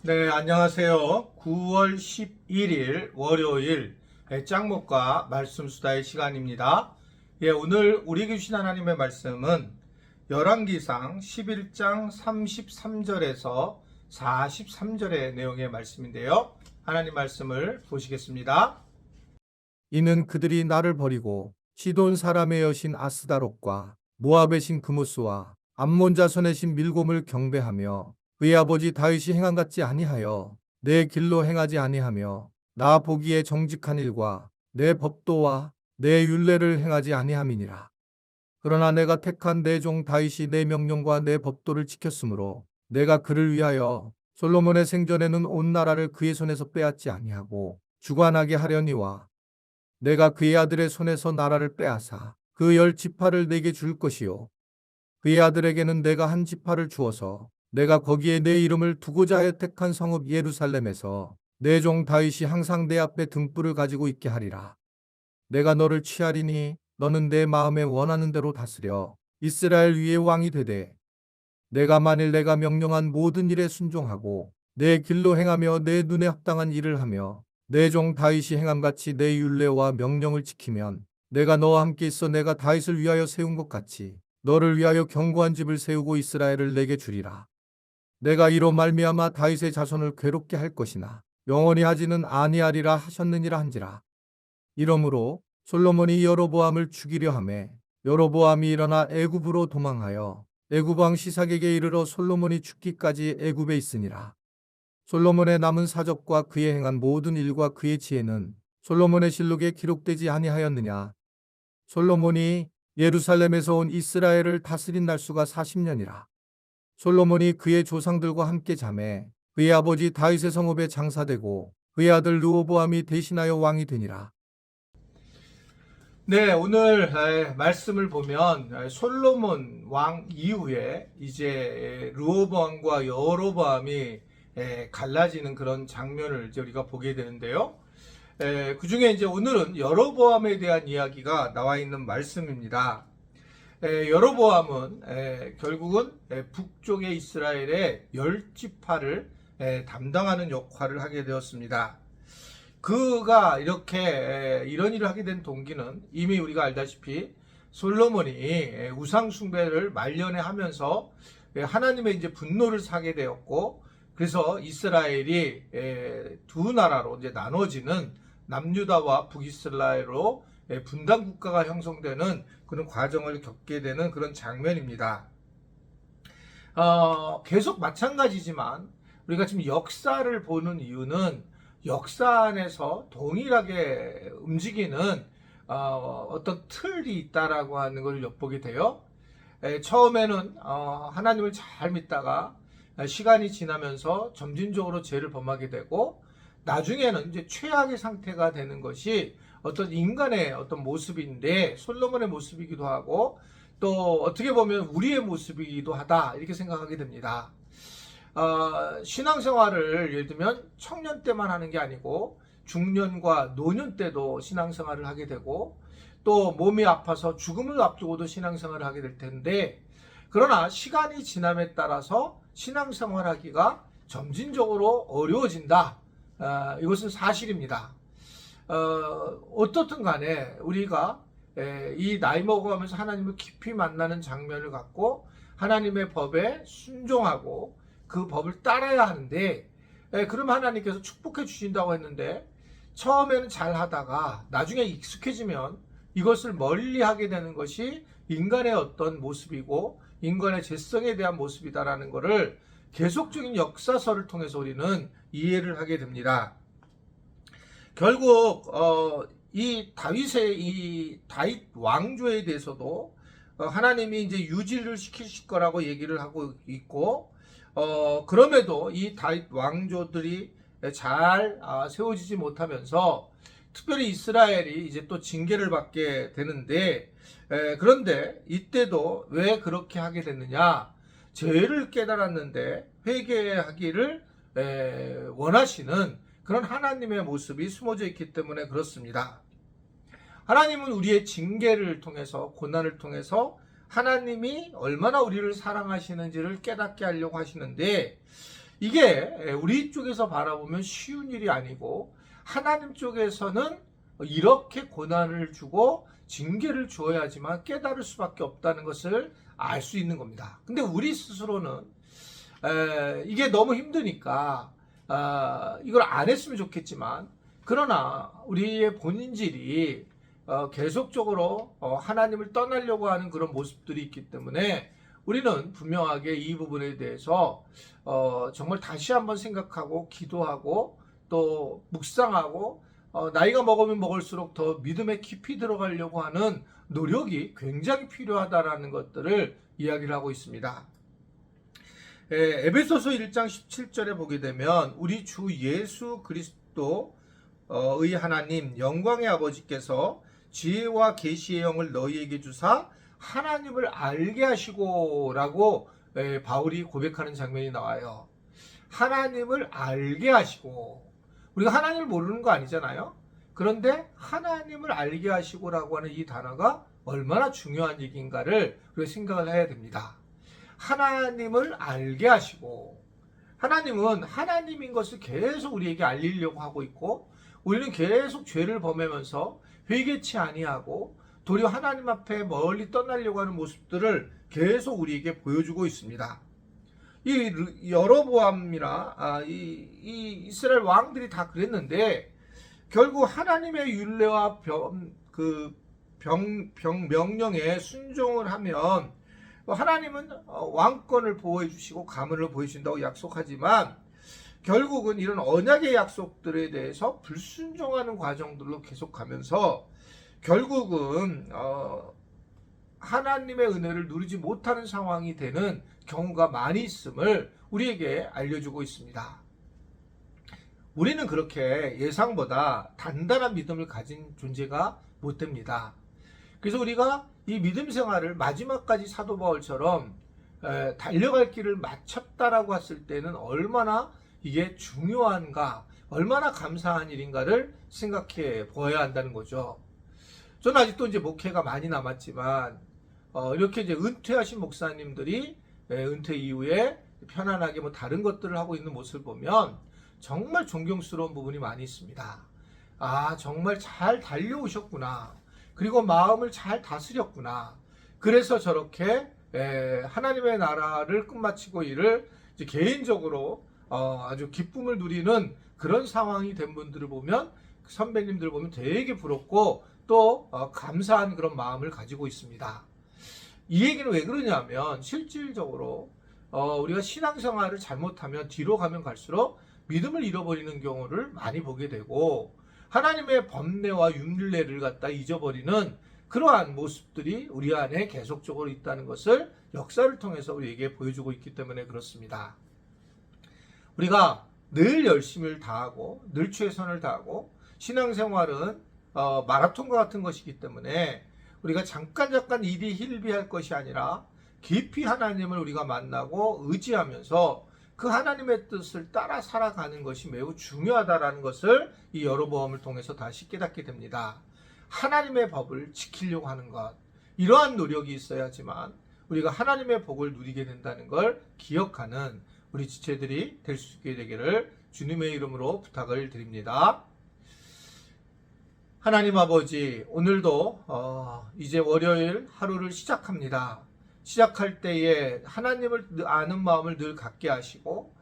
네, 안녕하세요. 9월 11일 월요일 짱목과 말씀 수다의 시간입니다. 오늘 우리에게 주신 하나님의 말씀은 열왕기상 11장 33절에서 43절의 내용의 말씀인데요. 하나님 말씀을 보시겠습니다. 이는 그들이 나를 버리고 시돈 사람의 여신 아스다롯과 모압의 신 그무스와 암몬 자손의 신 밀곰을 경배하며 그의 아버지 다윗이 행한 같지 아니하여 내 길로 행하지 아니하며 나 보기에 정직한 일과 내 법도와 내 율례를 행하지 아니함이니라. 그러나 내가 택한 내 종 다윗이 내 명령과 내 법도를 지켰으므로 내가 그를 위하여 솔로몬의 생전에는 온 나라를 그의 손에서 빼앗지 아니하고 주관하게 하려니와 내가 그의 아들의 손에서 나라를 빼앗아 그 10지파를 내게 줄 것이요 그의 아들에게는 내가 한 지파를 주어서 내가 거기에 내 이름을 두고자 혜택한 성읍 예루살렘에서 내 종 다윗이 항상 내 앞에 등불을 가지고 있게 하리라. 내가 너를 취하리니 너는 내 마음에 원하는 대로 다스려 이스라엘 위에 왕이 되되 내가 만일 내가 명령한 모든 일에 순종하고 내 길로 행하며 내 눈에 합당한 일을 하며 내 종 다윗이 행함같이 내 율례와 명령을 지키면 내가 너와 함께 있어 내가 다윗을 위하여 세운 것 같이 너를 위하여 견고한 집을 세우고 이스라엘을 내게 주리라. 내가 이로 말미암아 다윗의 자손을 괴롭게 할 것이나 영원히 하지는 아니하리라 하셨느니라 한지라. 이러므로 솔로몬이 여로보암을 죽이려 하매 여로보암이 일어나 애굽으로 도망하여 애굽 왕 시삭에게 이르러 솔로몬이 죽기까지 애굽에 있으니라. 솔로몬의 남은 사적과 그의 행한 모든 일과 그의 지혜는 솔로몬의 실록에 기록되지 아니하였느냐. 솔로몬이 예루살렘에서 온 이스라엘을 다스린 날수가 40년이라. 솔로몬이 그의 조상들과 함께 자매 그의 아버지 다윗의 성읍에 장사되고 그의 아들 르호보암이 대신하여 왕이 되니라. 네, 오늘 말씀을 보면 솔로몬 왕 이후에 이제 르호보암과 여로보암이 갈라지는 그런 장면을 이제 우리가 보게 되는데요. 그 중에 이제 오늘은 여로보암에 대한 이야기가 나와 있는 말씀입니다. 여로보암은 결국은 북쪽의 이스라엘의 10지파를 담당하는 역할을 하게 되었습니다. 그가 이렇게 이런 일을 하게 된 동기는 이미 우리가 알다시피 솔로몬이 우상 숭배를 말년에 하면서 하나님의 이제 분노를 사게 되었고, 그래서 이스라엘이 두 나라로 이제 나눠지는 남유다와 북이스라엘로 분단 국가가 형성되는 그런 과정을 겪게 되는 그런 장면입니다. 계속 마찬가지지만 우리가 지금 역사를 보는 이유는 역사 안에서 동일하게 움직이는 어떤 틀이 있다라고 하는 걸 엿보게 돼요. 처음에는 하나님을 잘 믿다가 시간이 지나면서 점진적으로 죄를 범하게 되고, 나중에는 이제 최악의 상태가 되는 것이 어떤 인간의 어떤 모습인데 솔로몬의 모습이기도 하고 또 어떻게 보면 우리의 모습이기도 하다, 이렇게 생각하게 됩니다. 신앙생활을 예를 들면 청년 때만 하는 게 아니고 중년과 노년 때도 신앙생활을 하게 되고 또 몸이 아파서 죽음을 앞두고도 신앙생활을 하게 될 텐데, 그러나 시간이 지남에 따라서 신앙생활하기가 점진적으로 어려워진다. 이것은 사실입니다. 어떻든 간에 우리가 이 나이 먹어가면서 하나님을 깊이 만나는 장면을 갖고 하나님의 법에 순종하고 그 법을 따라야 하는데, 그럼 하나님께서 축복해 주신다고 했는데 처음에는 잘 하다가 나중에 익숙해지면 이것을 멀리 하게 되는 것이 인간의 어떤 모습이고 인간의 죄성에 대한 모습이다라는 것을 계속적인 역사서를 통해서 우리는 이해를 하게 됩니다. 결국 이 다윗 왕조에 대해서도 하나님이 이제 유지를 시키실 거라고 얘기를 하고 있고, 그럼에도 이 다윗 왕조들이 잘 세워지지 못하면서 특별히 이스라엘이 이제 또 징계를 받게 되는데, 그런데 이때도 왜 그렇게 하게 됐느냐? 죄를 깨달았는데 회개하기를 원하시는 그런 하나님의 모습이 숨어져 있기 때문에 그렇습니다. 하나님은 우리의 징계를 통해서, 고난을 통해서 하나님이 얼마나 우리를 사랑하시는지를 깨닫게 하려고 하시는데, 이게 우리 쪽에서 바라보면 쉬운 일이 아니고 하나님 쪽에서는 이렇게 고난을 주고 징계를 주어야지만 깨달을 수밖에 없다는 것을 알 수 있는 겁니다. 근데 우리 스스로는 이게 너무 힘드니까 이걸 안 했으면 좋겠지만, 그러나 우리의 본질이 계속적으로 하나님을 떠나려고 하는 그런 모습들이 있기 때문에 우리는 분명하게 이 부분에 대해서 정말 다시 한번 생각하고 기도하고 또 묵상하고 나이가 먹으면 먹을수록 더 믿음에 깊이 들어가려고 하는 노력이 굉장히 필요하다라는 것들을 이야기를 하고 있습니다. 에베소서 1장 17절에 보게 되면 우리 주 예수 그리스도의 하나님 영광의 아버지께서 지혜와 계시의 영을 너희에게 주사 하나님을 알게 하시고 라고 바울이 고백하는 장면이 나와요. 하나님을 알게 하시고, 우리가 하나님을 모르는 거 아니잖아요. 그런데 하나님을 알게 하시고라고 하는 이 단어가 얼마나 중요한 얘기인가를 우리가 생각을 해야 됩니다. 하나님을 알게 하시고, 하나님은 하나님인 것을 계속 우리에게 알리려고 하고 있고, 우리는 계속 죄를 범하면서 회개치 아니하고 도리어 하나님 앞에 멀리 떠나려고 하는 모습들을 계속 우리에게 보여주고 있습니다. 이 여로보암이나 이 이스라엘 왕들이 다 그랬는데, 결국 하나님의 율례와 명령에 순종을 하면 하나님은 왕권을 보호해 주시고 가문을 보여 주신다고 약속하지만, 결국은 이런 언약의 약속들에 대해서 불순종하는 과정들로 계속 가면서 결국은 하나님의 은혜를 누리지 못하는 상황이 되는 경우가 많이 있음을 우리에게 알려주고 있습니다. 우리는 그렇게 예상보다 단단한 믿음을 가진 존재가 못 됩니다. 그래서 우리가 이 믿음 생활을 마지막까지 사도 바울처럼 달려갈 길을 마쳤다라고 했을 때는 얼마나 이게 중요한가, 얼마나 감사한 일인가를 생각해 보아야 한다는 거죠. 저는 아직도 이제 목회가 많이 남았지만 이렇게 이제 은퇴하신 목사님들이 은퇴 이후에 편안하게 뭐 다른 것들을 하고 있는 모습을 보면 정말 존경스러운 부분이 많이 있습니다. 아, 정말 잘 달려오셨구나. 그리고 마음을 잘 다스렸구나. 그래서 저렇게 하나님의 나라를 끝마치고 이를 이제 개인적으로 아주 기쁨을 누리는 그런 상황이 된 분들을 보면, 선배님들 보면 되게 부럽고 또 감사한 그런 마음을 가지고 있습니다. 이 얘기는 왜 그러냐면, 실질적으로 우리가 신앙생활을 잘못하면 뒤로 가면 갈수록 믿음을 잃어버리는 경우를 많이 보게 되고, 하나님의 법례와 율례를 갖다 잊어버리는 그러한 모습들이 우리 안에 계속적으로 있다는 것을 역사를 통해서 우리에게 보여주고 있기 때문에 그렇습니다. 우리가 늘 열심을 다하고 늘 최선을 다하고, 신앙생활은 마라톤과 같은 것이기 때문에 우리가 잠깐 일이 힐비할 것이 아니라 깊이 하나님을 우리가 만나고 의지하면서 그 하나님의 뜻을 따라 살아가는 것이 매우 중요하다라는 것을 이 여로보암을 통해서 다시 깨닫게 됩니다. 하나님의 법을 지키려고 하는 것, 이러한 노력이 있어야지만 우리가 하나님의 복을 누리게 된다는 걸 기억하는 우리 지체들이 될 수 있게 되기를 주님의 이름으로 부탁을 드립니다. 하나님 아버지, 오늘도 이제 월요일 하루를 시작합니다. 시작할 때에 하나님을 아는 마음을 늘 갖게 하시고,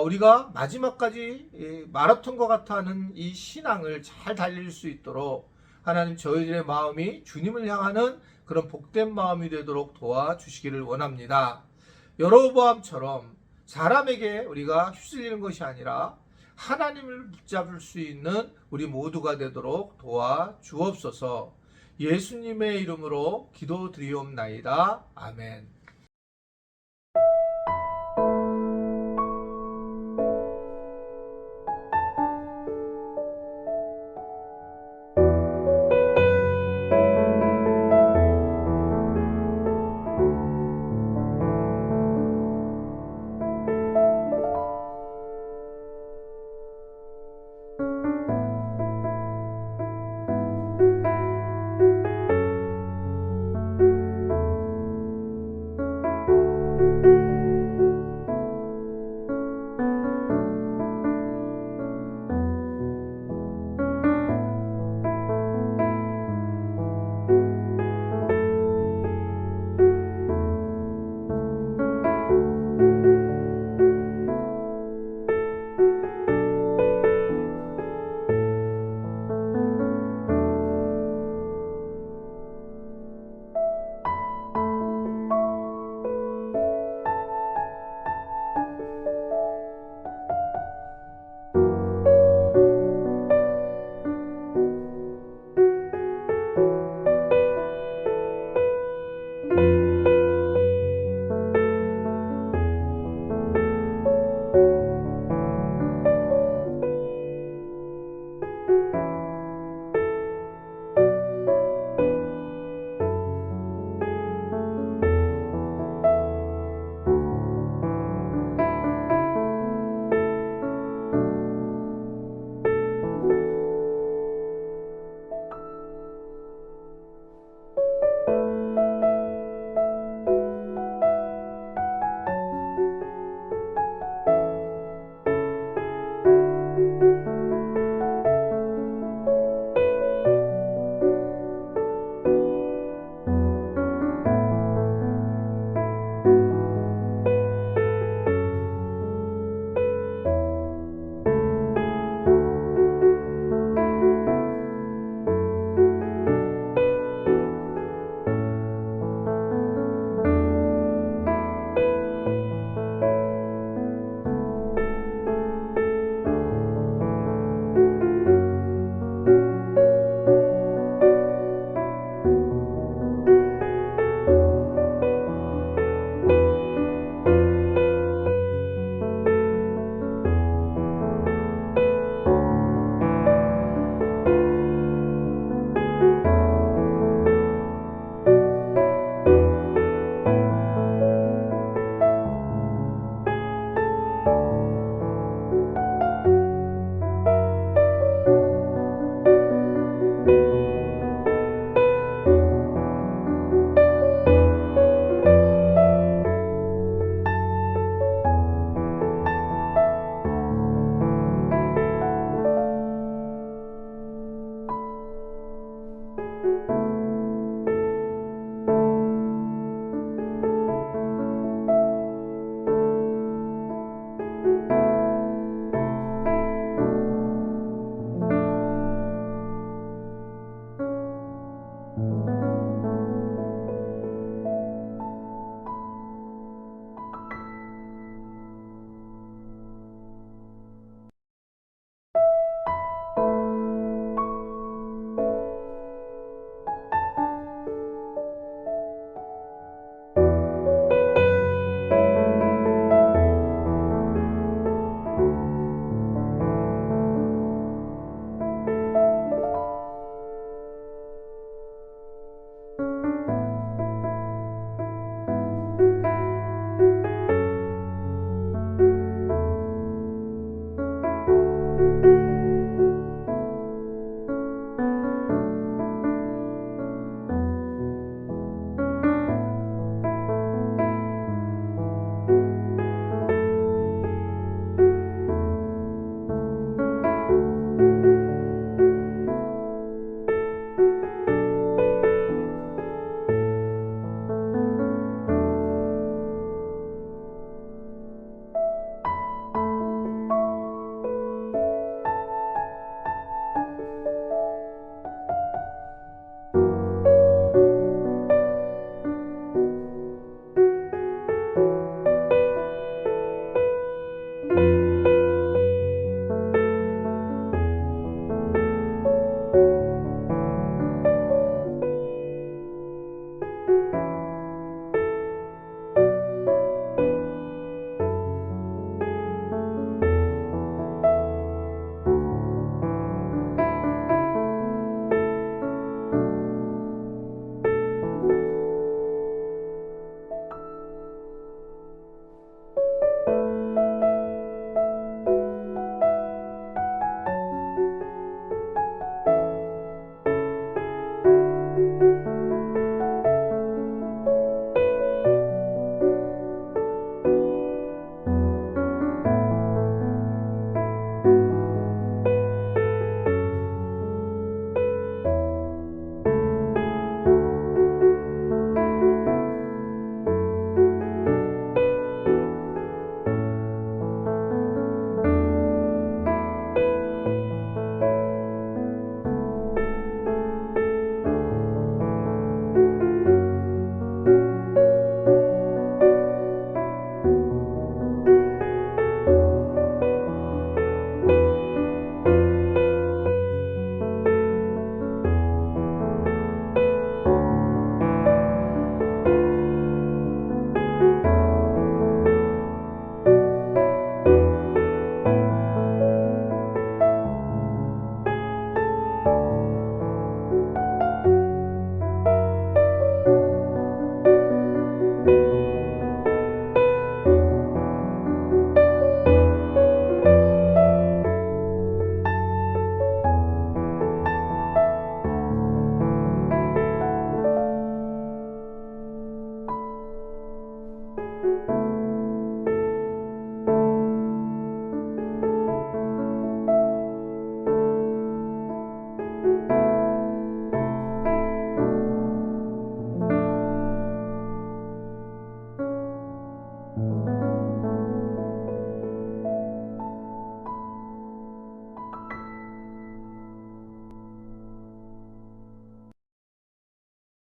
우리가 마지막까지 마라톤과 같아 하는 이 신앙을 잘 달릴 수 있도록 하나님 저희들의 마음이 주님을 향하는 그런 복된 마음이 되도록 도와주시기를 원합니다. 여로보암처럼 사람에게 우리가 휩쓸리는 것이 아니라 하나님을 붙잡을 수 있는 우리 모두가 되도록 도와주옵소서. 예수님의 이름으로 기도드리옵나이다. 아멘.